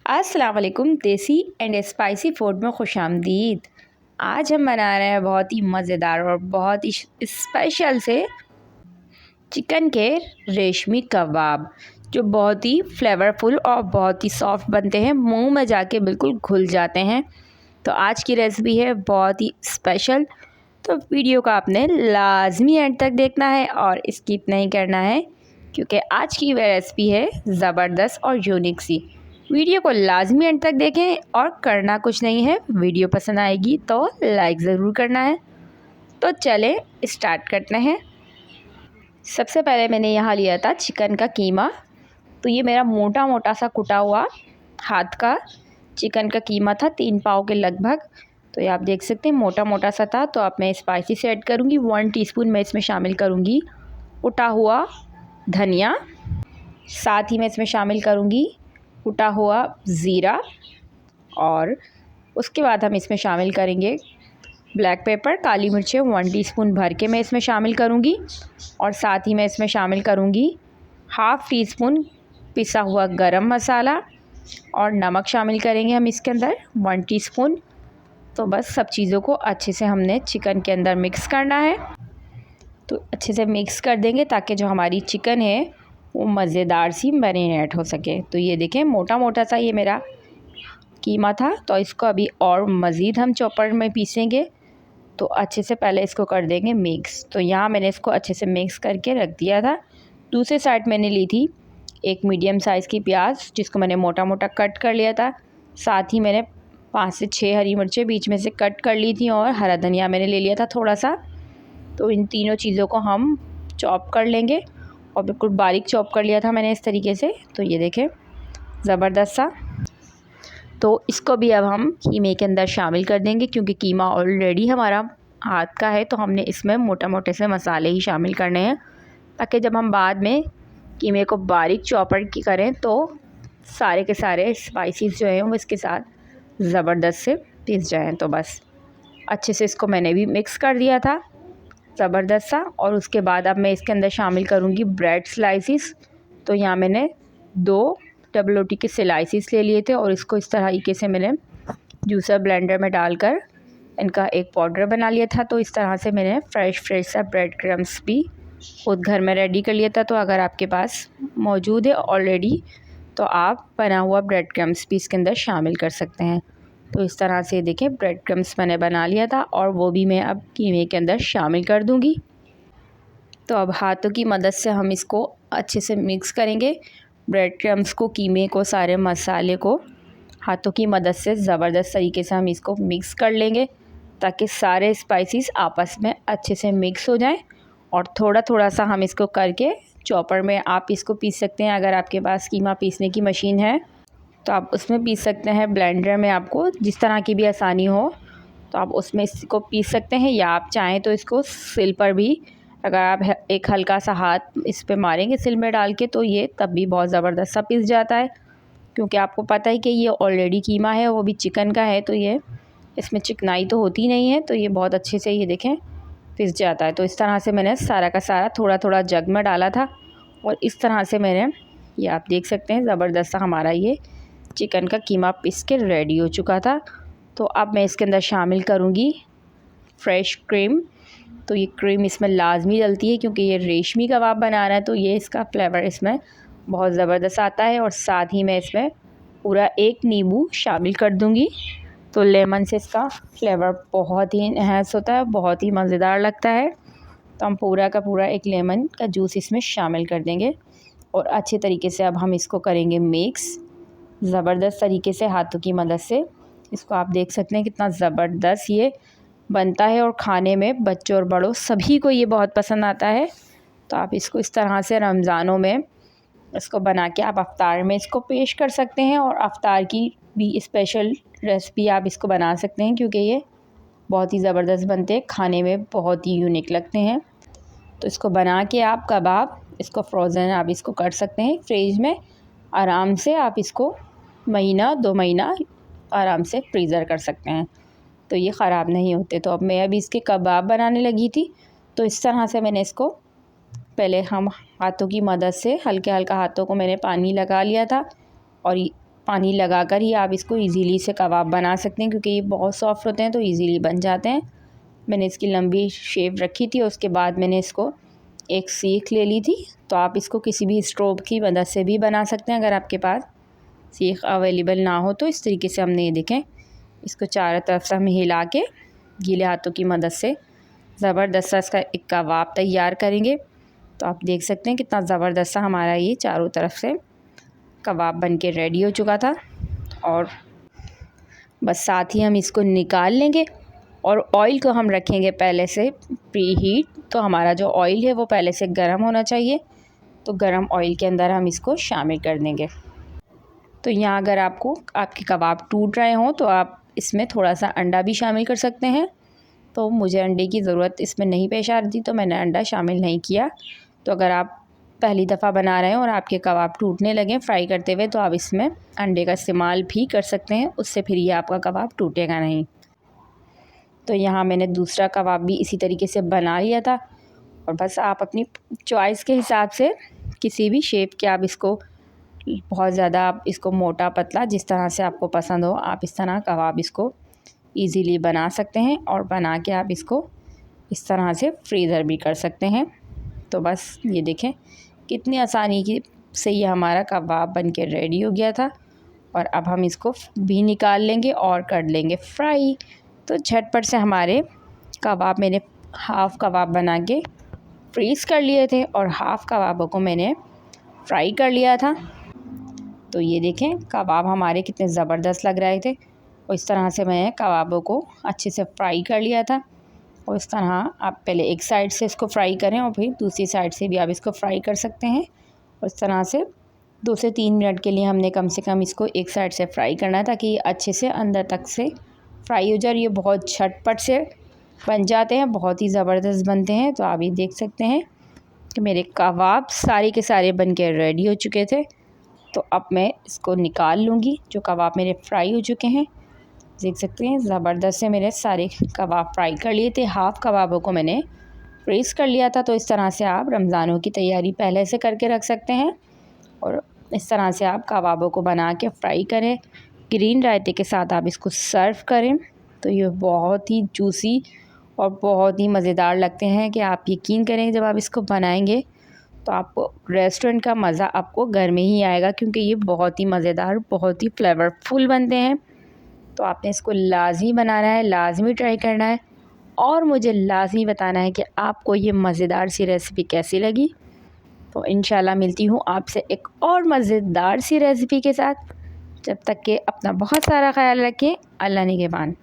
अस्सलाम वालेकुम। देसी एंड स्पाइसी फूड में खुशामदीद। आज हम बना रहे हैं बहुत ही मज़ेदार और बहुत ही स्पेशल से चिकन के रेशमी कबाब, जो बहुत ही फ्लेवरफुल और बहुत ही सॉफ्ट बनते हैं, मुंह में जाके बिल्कुल घुल जाते हैं। तो आज की रेसिपी है बहुत ही स्पेशल। तो वीडियो को आपने लाजमी एंड तक देखना है और स्किप नहीं करना है, क्योंकि आज की रेसिपी है ज़बरदस्त और यूनिक सी। वीडियो को लाजमी एंड तक देखें और करना कुछ नहीं है। वीडियो पसंद आएगी तो लाइक ज़रूर करना है। तो चलें स्टार्ट करते हैं। सबसे पहले मैंने यहाँ लिया था चिकन का कीमा। तो ये मेरा मोटा मोटा सा कुटा हुआ हाथ का चिकन का कीमा था, 3 पाव के लगभग। तो ये आप देख सकते हैं मोटा मोटा सा था। तो अब मैं स्पाइसी से ऐड करूँगी 1 टीस्पून। मैं इसमें शामिल करूँगी कुटा हुआ धनिया, साथ ही मैं इसमें शामिल करूँगी कुटा हुआ ज़ीरा, और उसके बाद हम इसमें शामिल करेंगे ब्लैक पेपर, काली मिर्चें 1 टीस्पून भर के मैं इसमें शामिल करूँगी। और साथ ही मैं इसमें शामिल करूँगी हाफ़ टी स्पून पिसा हुआ गरम मसाला, और नमक शामिल करेंगे हम इसके अंदर 1 टीस्पून। तो बस सब चीज़ों को अच्छे से हमने चिकन के अंदर मिक्स करना है। तो अच्छे से मिक्स कर देंगे ताकि जो हमारी चिकन है वो मज़ेदार सी मैरिनेट हो सके। तो ये देखें मोटा मोटा सा ये मेरा कीमा था। तो इसको अभी और मज़ीद हम चॉपर में पीसेंगे। तो अच्छे से पहले इसको कर देंगे मिक्स। तो यहाँ मैंने इसको अच्छे से मिक्स करके रख दिया था। दूसरी साइड मैंने ली थी एक मीडियम साइज़ की प्याज, जिसको मैंने मोटा मोटा कट कर लिया था। साथ ही मैंने 5 से 6 हरी मिर्चें बीच में से कट कर ली थी, और हरा धनिया मैंने ले लिया था थोड़ा सा। तो इन तीनों चीज़ों को हम चॉप कर लेंगे, और बिल्कुल बारीक चॉप कर लिया था मैंने इस तरीके से। तो ये देखें ज़बरदस्त सा। तो इसको भी अब हम कीमे के अंदर शामिल कर देंगे, क्योंकि कीमा ऑलरेडी हमारा हाथ का है। तो हमने इसमें मोटे मोटे से मसाले ही शामिल करने हैं, ताकि जब हम बाद में कीमे को बारीक चॉपर की करें तो सारे के सारे स्पाइसेस जो हैं वो इसके साथ ज़बरदस्त से पिस जाएँ। तो बस अच्छे से इसको मैंने भी मिक्स कर दिया था ज़बरदस्त सा। और उसके बाद अब मैं इसके अंदर शामिल करूँगी ब्रेड स्लाइसिस। तो यहाँ मैंने 2 डबल रोटी के स्लाइसिस ले लिए थे, और इसको इस तरीके से मैंने जूसर ब्लेंडर में डालकर इनका एक पाउडर बना लिया था। तो इस तरह से मैंने फ्रेश सा ब्रेड क्रम्स भी खुद घर में रेडी कर लिया था। तो अगर आपके पास मौजूद है ऑलरेडी, तो आप बना हुआ ब्रेड क्रम्स भी इसके अंदर शामिल कर सकते हैं। तो इस तरह से देखें ब्रेड क्रम्स मैंने बना लिया था, और वो भी मैं अब कीमे के अंदर शामिल कर दूंगी। तो अब हाथों की मदद से हम इसको अच्छे से मिक्स करेंगे। ब्रेड क्रम्स को, कीमे को, सारे मसाले को हाथों की मदद से ज़बरदस्त तरीके से हम इसको मिक्स कर लेंगे, ताकि सारे स्पाइसेस आपस में अच्छे से मिक्स हो जाएं। और थोड़ा थोड़ा सा हम इसको करके चॉपर में आप इसको पीस सकते हैं। अगर आपके पास कीमा पीसने की मशीन है तो आप उसमें पीस सकते हैं। ब्लेंडर में आपको जिस तरह की भी आसानी हो तो आप उसमें इसको पीस सकते हैं, या आप चाहें तो इसको सिल पर भी, अगर आप एक हल्का सा हाथ इस पे मारेंगे सिल में डाल के, तो ये तब भी बहुत ज़बरदस्त सा पिस जाता है। क्योंकि आपको पता है कि ये ऑलरेडी कीमा है, वो भी चिकन का है, तो ये इसमें चिकनाई तो होती नहीं है। तो ये बहुत अच्छे से ये देखें पिस जाता है। तो इस तरह से मैंने सारा का सारा थोड़ा थोड़ा जग में डाला था, और इस तरह से मैंने, ये आप देख सकते हैं ज़बरदस्त सा हमारा ये चिकन का कीमा पिस के रेडी हो चुका था। तो अब मैं इसके अंदर शामिल करूँगी फ्रेश क्रीम। तो ये क्रीम इसमें लाजमी डलती है, क्योंकि ये रेशमी कबाब बना रहा है, तो ये इसका फ्लेवर इसमें बहुत ज़बरदस्त आता है। और साथ ही मैं इसमें पूरा 1 नींबू शामिल कर दूँगी। तो लेमन से इसका फ्लेवर बहुत ही इन्हेंस होता है, बहुत ही मज़ेदार लगता है। तो हम पूरा का पूरा 1 लेमन का जूस इसमें शामिल कर देंगे, और अच्छे तरीके से अब हम इसको करेंगे मिक्स ज़बरदस्त तरीके से हाथों की मदद से। इसको आप देख सकते हैं कितना ज़बरदस्त ये बनता है, और खाने में बच्चों और बड़ों सभी को ये बहुत पसंद आता है। तो आप इसको इस तरह से रमज़ानों में इसको बना के आप अफ्तार में इसको पेश कर सकते हैं, और अफ्तार की भी स्पेशल रेसिपी आप इसको बना सकते हैं, क्योंकि ये बहुत ही ज़बरदस्त बनते हैं, खाने में बहुत ही यूनिक लगते हैं। तो इसको बना के आप कबाब, इसको फ्रोज़न आप इसको कर सकते हैं फ्रिज में आराम से। आप इसको महीना 2 महीना आराम से फ्रीज़र कर सकते हैं, तो ये ख़राब नहीं होते। तो अब मैं अभी इसके कबाब बनाने लगी थी। तो इस तरह से मैंने इसको पहले हम हाथों की मदद से हल्का हाथों को मैंने पानी लगा लिया था, और पानी लगाकर ही आप इसको इजीली से कबाब बना सकते हैं, क्योंकि ये बहुत सॉफ्ट होते हैं तो इजीली बन जाते हैं। मैंने इसकी लंबी शेप रखी थी, उसके बाद मैंने इसको एक सीख ले ली थी। तो आप इसको किसी भी स्टोव की मदद से भी बना सकते हैं। अगर आपके पास सीख अवेलेबल ना हो तो इस तरीके से हमने ये देखें इसको चारों तरफ से हम हिला के गीले हाथों की मदद से ज़बरदस्त सा इसका एक कबाब तैयार करेंगे। तो आप देख सकते हैं कितना ज़बरदस्त सा हमारा ये चारों तरफ से कबाब बन के रेडी हो चुका था। और बस साथ ही हम इसको निकाल लेंगे और ऑयल को हम रखेंगे पहले से प्री हीट। तो हमारा जो ऑयल है वो पहले से गर्म होना चाहिए। तो गर्म ऑयल के अंदर हम इसको शामिल कर देंगे। तो यहाँ अगर आपके कबाब टूट रहे हों तो आप इसमें थोड़ा सा अंडा भी शामिल कर सकते हैं। तो मुझे अंडे की ज़रूरत इसमें नहीं पेश आ रही थी तो मैंने अंडा शामिल नहीं किया। तो अगर आप पहली दफ़ा बना रहे हैं और आपके कबाब टूटने लगें फ्राई करते हुए तो आप इसमें अंडे का इस्तेमाल भी कर सकते हैं, उससे फिर ये आपका कबाब टूटेगा नहीं। तो यहाँ मैंने दूसरा कबाब भी इसी तरीके से बना लिया था। और बस आप अपनी चॉइस के हिसाब से किसी भी शेप के आप इसको बहुत ज़्यादा आप इसको मोटा पतला जिस तरह से आपको पसंद हो आप इस तरह कबाब इसको इजीली बना सकते हैं। और बना के आप इसको इस तरह से फ्रीज़र भी कर सकते हैं। तो बस ये देखें कितनी आसानी की से ये हमारा कबाब बन के रेडी हो गया था। और अब हम इसको भी निकाल लेंगे और कर लेंगे फ्राई। तो झटपट से हमारे कबाब मैंने हाफ़ कबाब बना के फ्रीज़ कर लिए थे और हाफ़ कबाबों को मैंने फ्राई कर लिया था। तो ये देखें कबाब हमारे कितने ज़बरदस्त लग रहे थे। और इस तरह से मैं कबाबों को अच्छे से फ्राई कर लिया था। और इस तरह आप पहले एक साइड से इसको फ्राई करें और फिर दूसरी साइड से भी आप इसको फ्राई कर सकते हैं। और इस तरह से 2 से 3 मिनट के लिए हमने कम से कम इसको एक साइड से फ्राई करना है ताकि ये अच्छे से अंदर तक से फ्राई हो जाए। ये बहुत झटपट से बन जाते हैं, बहुत ही ज़बरदस्त बनते हैं। तो आप ये देख सकते हैं कि मेरे कबाब सारे के सारे बन के रेडी हो चुके थे। तो अब मैं इसको निकाल लूँगी। जो कबाब मेरे फ्राई हो चुके हैं देख सकते हैं ज़बरदस्त से मेरे सारे कबाब फ्राई कर लिए थे। हाफ़ कबाबों को मैंने फ्रीज़ कर लिया था। तो इस तरह से आप रमज़ानों की तैयारी पहले से करके रख सकते हैं। और इस तरह से आप कबाबों को बना के फ्राई करें, ग्रीन रायते के साथ आप इसको सर्व करें। तो ये बहुत ही जूसी और बहुत ही मज़ेदार लगते हैं कि आप यकीन करें जब आप इसको बनाएंगे तो आपको रेस्टोरेंट का मज़ा आपको घर में ही आएगा, क्योंकि ये बहुत ही मज़ेदार बहुत ही फ्लेवरफुल बनते हैं। तो आपने इसको लाज़मी बनाना है, लाज़मी ट्राई करना है और मुझे लाज़मी बताना है कि आपको ये मज़ेदार सी रेसिपी कैसी लगी। तो इंशाल्लाह मिलती हूँ आपसे एक और मज़ेदार सी रेसिपी के साथ। जब तक के अपना बहुत सारा ख्याल रखें। अल्लाह निगहबान।